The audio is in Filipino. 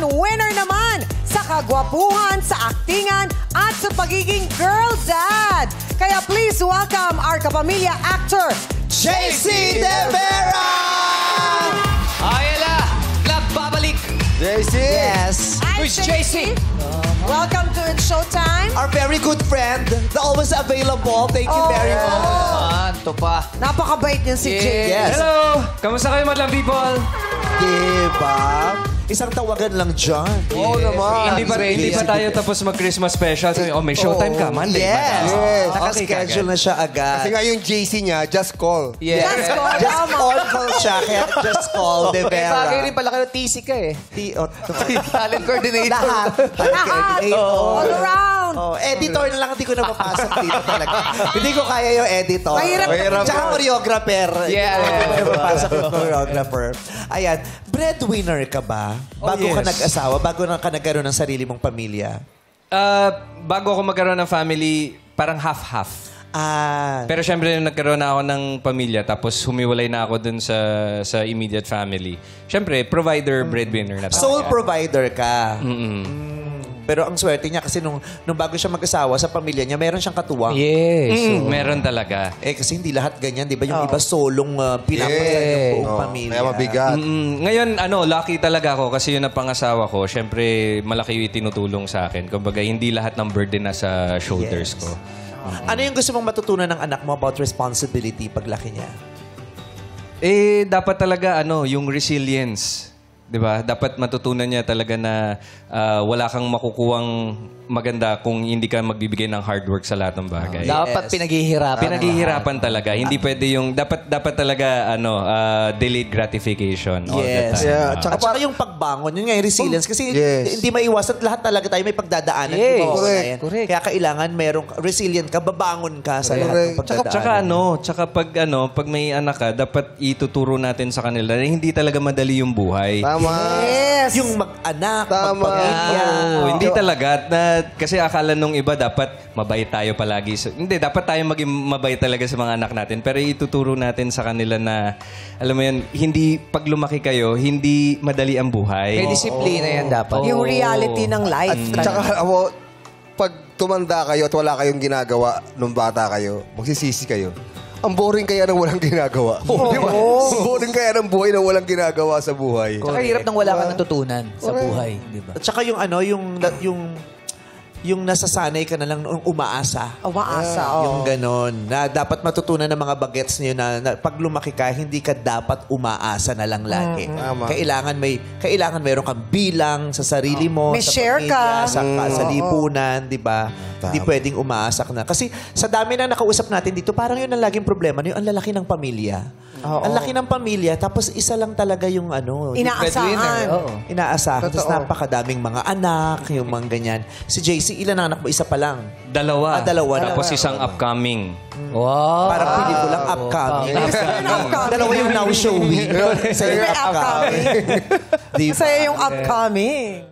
1 winner naman sa kagwapuhan, sa aktingan, at sa pagiging girl dad. Kaya please welcome our kapamilya actor, JC De Vera! Ayala! Nagbabalik! JC! Yes! Hi, Who's JC? Welcome to It's Showtime. Our very good friend, the always available. Thank you very much. Ito pa. Napakabait niyan si Jay. Yes. Hello! Kamusta kayo, madlang people? Diba? Isang tawagan lang dyan. Oo naman. Hindi pa tayo tapos mag-Christmas special. Sabi, may showtime ka, Monday. Yes. Yes. Nakaschedule na siya agad. Kasi nga yung JC niya, just call. Yeah. Just call. Just call siya. Kaya just call De Vera. Bagay rin pala kayo, TC ka eh. Talent coordinator. Lahat. Lahat. All around. Oh, editor na lang, hindi ko na mapasok dito talaga. Hindi ko kaya yung editor. Mahirap. Tsaka choreographer. Yeah. Hindi ko na mapasok yung choreographer. Ayan, breadwinner ka ba? Bago ka yes. nag-asawa, bago ka nagkaroon ng sarili mong pamilya? Bago ako magkaroon ng family, parang half-half. Pero syempre, nagkaroon na ako ng pamilya, tapos humiwalay na ako dun sa immediate family. Syempre, provider, breadwinner na talaga. Sole provider ka. Pero ang swerte niya kasi nung bago siya mag-asawa sa pamilya niya, meron siyang katuwang. Yes. Meron talaga. Kasi hindi lahat ganyan, di ba? Yung iba solong pinapasan yung buong pamilya. Kaya mabigat. Ngayon, lucky talaga ako kasi yun ang pangasawa ko. Syempre, malaki yung tinutulong sa akin. Kumbaga, hindi lahat ng burden na sa shoulders ko. Ano yung gusto mong matutunan ng anak mo about responsibility paglaki niya? Dapat talaga, yung resilience. 'Di ba? Dapat matutunan niya talaga na wala kang makukuwang maganda kung hindi ka magbibigay ng hard work sa lahat ng bagay. Dapat pinaghihirapan. Pinaghihirapan talaga. Hindi pwede yung dapat talaga delayed gratification all the time. Yeah, At saka yung pagbangon, yun nga yung resilience. Kasi Yes. hindi maiwasan, lahat talaga tayo may pagdadaanan. Yes. Di ba? Correct. Correct. Kaya kailangan merong resilient ka, babangon ka sa lahat ng pagdadaanan. Tsaka pag may anak ka, dapat ituturo natin sa kanila na hindi talaga madali yung buhay. Tama. Yes. Yung mag-anak, Tama. magpamilya. Oo, hindi talaga. Kasi akala nung iba dapat mabait tayo palagi. Hindi, dapat tayo maging mabait talaga sa mga anak natin. Pero ituturo natin sa kanila na, alam mo yun, pag lumaki kayo, hindi madali ang buhay. May disiplina yan dapat. Yung reality ng life. At saka, pag tumanda kayo at wala kayong ginagawa nung bata kayo, magsisisi kayo. Ang boring kaya nang walang ginagawa. Di ba? Ang boring kaya ng buhay na walang ginagawa sa buhay. Saka hirap nang wala kang natutunan sa buhay. Di ba? At saka yung nasasanay ka na lang nung umaasa. Umaasa, Yung ganon. Na dapat matutunan ng mga bagets niyo na pag lumaki ka, hindi ka dapat umaasa na lang lagi. Tama. Kailangan meron kang bilang sa sarili mo, May sa share pamilya, ka. sa lipunan, di ba? Hindi pwedeng umaasa ka na. Kasi sa dami na nakausap natin dito, parang yun ang laging problema. Yung ang lalaki ng pamilya. Ang laki ng pamilya, tapos isa lang talaga yung Inaasahan. inaasahan. Tapos napakadaming mga anak, yung mga ganyan. Si JC, ilan ang anak mo? Isa pa lang. Dalawa. Dalawa. Tapos isang upcoming. Wow. Parang pelikulang upcoming. Upcoming. Dalawa yung now showing. Sa'yo yung upcoming. Di ba? Sa'yo yung upcoming.